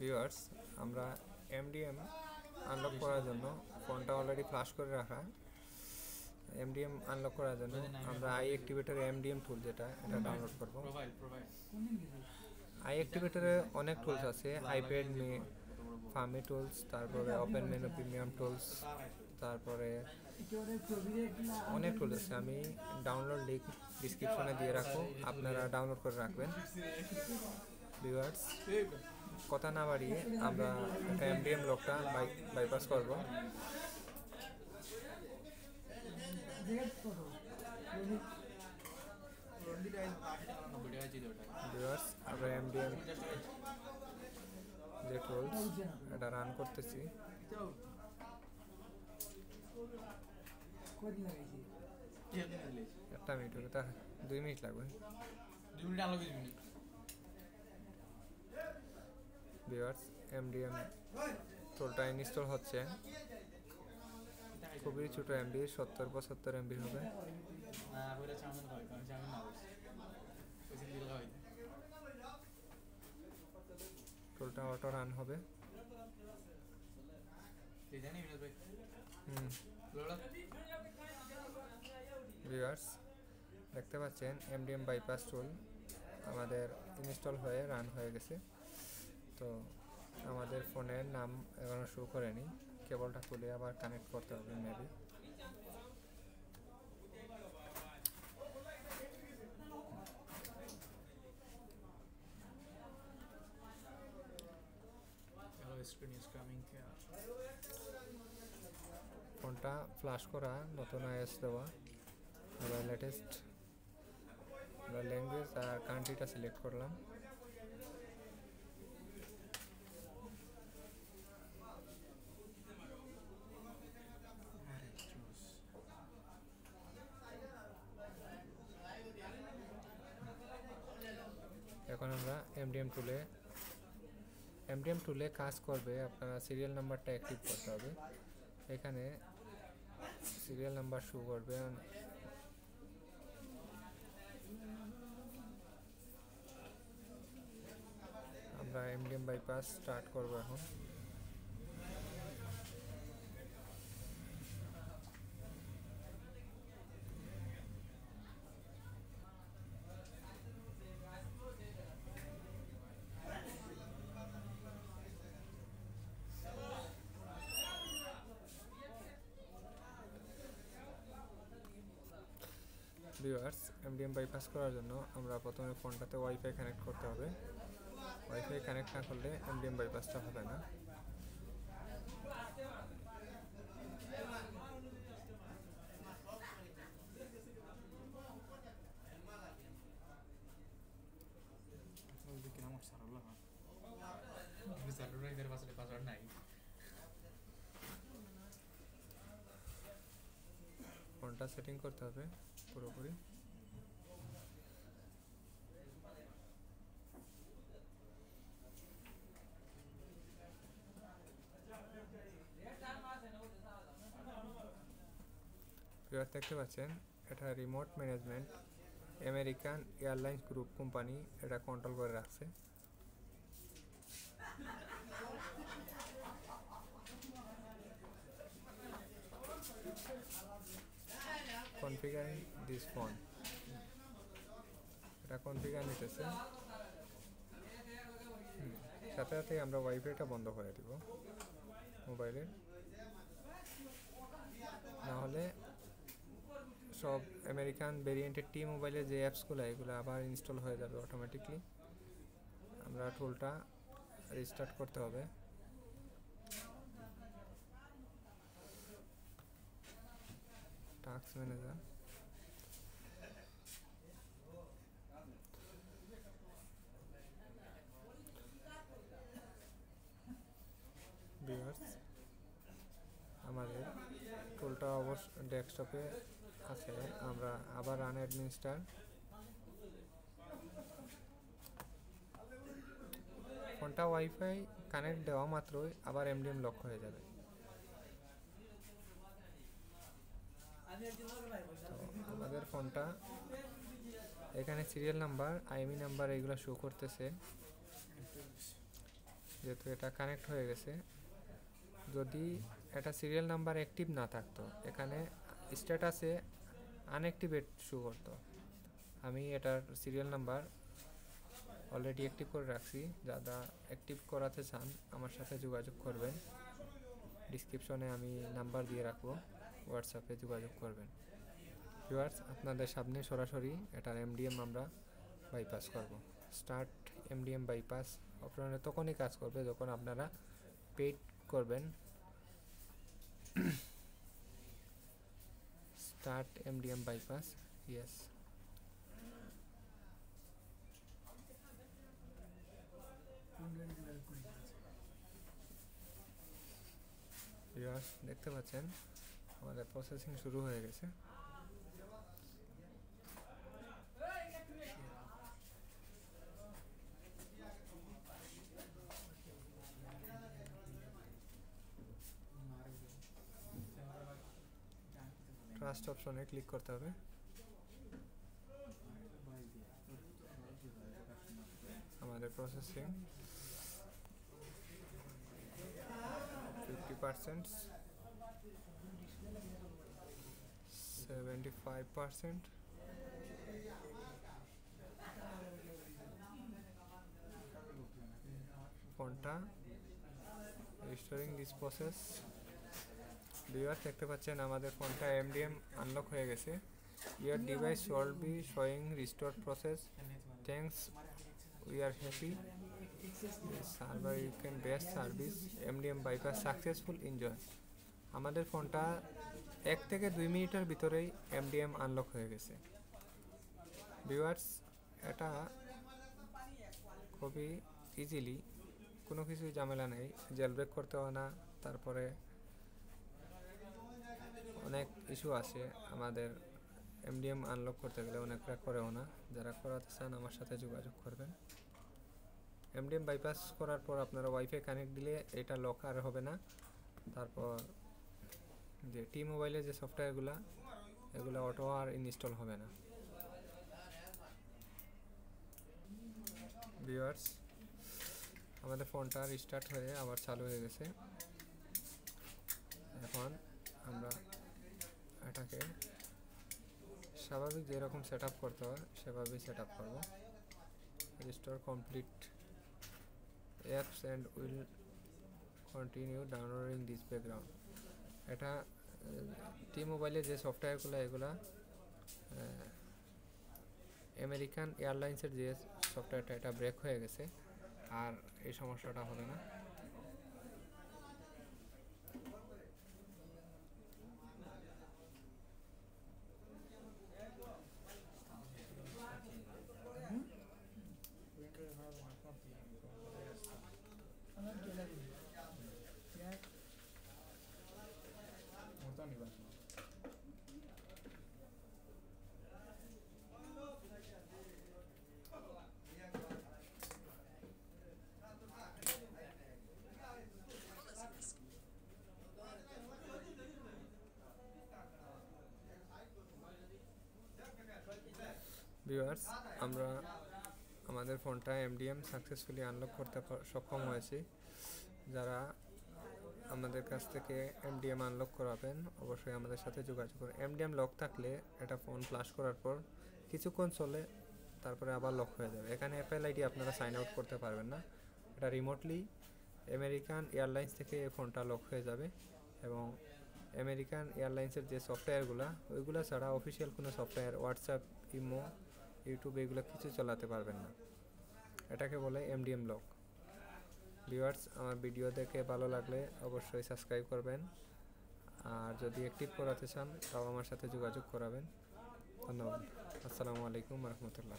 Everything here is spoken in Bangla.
ভিউয়ার্স, আমরা এমডিএম আনলক করার জন্য ফোনটা অলরেডি ফ্লাশ করে রাখা। এমডিএম আনলক করার জন্য আমরা আই অ্যাক্টিভেটর এমডিএম টুল এটা ডাউনলোড করব। আই অ্যাক্টিভেটরে অনেক টুলস আছে, আইপ্যাড মি, ফার্মি টুলস, তারপরে ওপেন মেনু প্রিমিয়াম টুলস, তারপরে অনেক টুলস আছে। আমি ডাউনলোড লিঙ্ক ডিসক্রিপশনে দিয়ে রাখবো, আপনারা ডাউনলোড করে রাখবেন। ভিউয়ার্স, কথা না বাড়িয়ে আমরা একটা এমডিএম লকটা বাইপাস করব। ভিউয়ার্স, আমরা এমডিএম যে টুলস এটা রান করতেছি। একটা মিনিট হবে, তা 2 মিনিট লাগবে। ভিউয়ার্স, এমডিএম টুলটা ইনস্টল হচ্ছে। খুবই ছোট এমবি, 70-75 এমবি হবে। টুলটা অটো রান হবে। ভিউয়ার্স, দেখতে পাচ্ছেন এমডিএম বাইপাস টুল আমাদের ইনস্টল হয়ে রান হয়ে গেছে। তো আমাদের ফোনের নাম এখনো শো করেনি, কেবলটা খুলে আবার কানেক্ট করতে হবে মেবি। ফোনটা ফ্লাশ করা, নতুন আইএস দেওয়া, আমরা লেটেস্ট ল্যাঙ্গুয়েজ আর কান্ট্রিটা সিলেক্ট করলাম। এখন আমরা এমডিএম টুলে কাজ করবে। আপনারা সিরিয়াল নাম্বারটা অ্যাক্টিভ করতে হবে। এখানে সিরিয়াল নাম্বার শো করবে। আমরা এমডিএম বাইপাস স্টার্ট করব এখন। ভিউয়ার্স, এমডিএম বাইপাস করার জন্য আমরা প্রথমে ফোনটাতে ওয়াইফাই কানেক্ট করতে হবে। ওয়াইফাই কানেক্ট না করলে এমডিএম বাইপাসটা হবে না। ফোনটা সেটিং করতে হবে পুরোপুরি। দেখতে পাচ্ছেন এটা remote management American airlines group company এটা কন্ট্রোল করে রাখছে। কনফিগারিং দিস ফোন, এটা কনফিগার নিতেছে। সাথে সাথে আমরা ওয়াইফাইটা বন্ধ করে দিব মোবাইলের, নাহলে সব আমেরিকান ভেরিয়েন্টের টি মোবাইলের যে অ্যাপসগুলো এগুলো আবার ইনস্টল হয়ে যাবে অটোমেটিকলি। আমরা টুলটা রিস্টার্ট করতে হবে। টাস্ক ম্যানেজার, ভিউয়ার্স, আমাদের টুলটা অবশ্য ডেস্কটপে আছে। আমরা আবার রান অ্যাডমিনিস্ট্রেটর, ফোনটা ওয়াইফাই কানেক্ট দেওয়া মাত্রই আবার এমডিএম লক হয়ে যাবে। আমাদের ফোনটা এখানে সিরিয়াল নাম্বার, আইএমই নাম্বার এগুলো শো করতেছে। যেহেতু এটা কানেক্ট হয়ে গেছে, যদি এটা সিরিয়াল নাম্বার অ্যাক্টিভ না থাকতো এখানে স্ট্যাটাসে আনঅ্যাক্টিভেট শো করতো। আমি এটার সিরিয়াল নাম্বার অলরেডি অ্যাক্টিভ করে রাখছি। যারা অ্যাক্টিভ করাতে চান আমার সাথে যোগাযোগ করবেন, ডিসক্রিপশনে আমি নাম্বার দিয়ে রাখবো, হোয়াটসঅ্যাপে যোগাযোগ করবেন। ভিউয়ার্স, আপনাদের সামনে সরাসরি এটার এমডিএম আমরা বাইপাস করব। স্টার্ট এমডিএম বাইপাস আপনারা তখনই কাজ করবে যখন আপনারা পেইড করবেন। Start MDM bypass, yes. Viewers, দেখতে পাচ্ছেন আমাদের প্রসেসিং শুরু হয়ে গেছে। ট্রাস্ট অপশনে ক্লিক করতে হবে। আমাদের প্রসেসিং 50%, 75%, ফোনটা রিস্টোরিং দিস প্রসেস। ভিউয়ার্স, দেখতে পাচ্ছেন আমাদের ফোনটা এমডিএম আনলক হয়ে গেছে। Your device shall be showing restore process, thanks, we are happy server you can best service, MDM bypass successful, enjoy. আমাদের ফোনটা 1 থেকে 2 মিনিটের ভিতরেই এমডিএম আনলক হয়ে গেছে। ভিউয়ার্স, এটা খুবই ইজিলি, কোনো কিছুই ঝামেলা নেই, জেলব্রেক করতে হয় না। তারপরে অনেক ইস্যু আছে আমাদের এমডিএম আনলক করতে গেলে, অনেকটা করেও না। যারা করাতে চান আমার সাথে যোগাযোগ করবেন। এমডিএম বাইপাস করার পর আপনারা ওয়াইফাই কানেক্ট দিলে এটা লক আর হবে না। তারপর যে টি মোবাইলের যে সফটওয়্যারগুলো, এগুলো অটো আর ইনস্টল হবে না। ভিউয়ার্স, আমাদের ফোনটা রিস্টার্ট হয়ে আবার চালু হয়ে গেছে। এখন আমরা এটাকে স্বাভাবিক যেরকম সেট আপ করতে হয় সেভাবেই সেট আপ করবো। Restore complete apps and will continue downloading this background. এটা টি মোবাইলে যে সফটওয়্যারগুলো, এগুলা আমেরিকান এয়ারলাইন্সের যে সফটওয়্যারটা, এটা ব্রেক হয়ে গেছে, আর এই সমস্যাটা হবে না। ভিউয়ার্স, আমরা আমাদের ফোনটা এমডিএম সাকসেসফুলি আনলক করতে সক্ষম হয়েছি। যারা আমাদের কাছ থেকে এমডিএম আনলক করাবেন অবশ্যই আমাদের সাথে যোগাযোগ করুন। এমডিএম লক থাকলে এটা ফোন ফ্লাশ করার পর কিছুক্ষণ চলে, তারপরে আবার লক হয়ে যাবে। এখানে অ্যাপেল আইডি আপনারা সাইন আউট করতে পারবেন না। এটা রিমোটলি আমেরিকান এয়ারলাইন্স থেকে এই ফোনটা লক হয়ে যাবে, এবং আমেরিকান এয়ারলাইন্সের যে সফটওয়্যারগুলো, ওইগুলো ছাড়া অফিসিয়াল কোনো সফটওয়্যার, হোয়াটসঅ্যাপ, ইমো, ইউটিউব, এগুলো কিছু চালাতে পারবেন না। এটাকে বলে এমডিএম লক। ভিউয়ার্স, আমার ভিডিও দেখে ভালো লাগলে অবশ্যই সাবস্ক্রাইব করবেন, আর যদি অ্যাক্টিভ করাতে চান তাও আমার সাথে যোগাযোগ করাবেন। ধন্যবাদ। আসসালামু আলাইকুম রহমতুল্লাহ।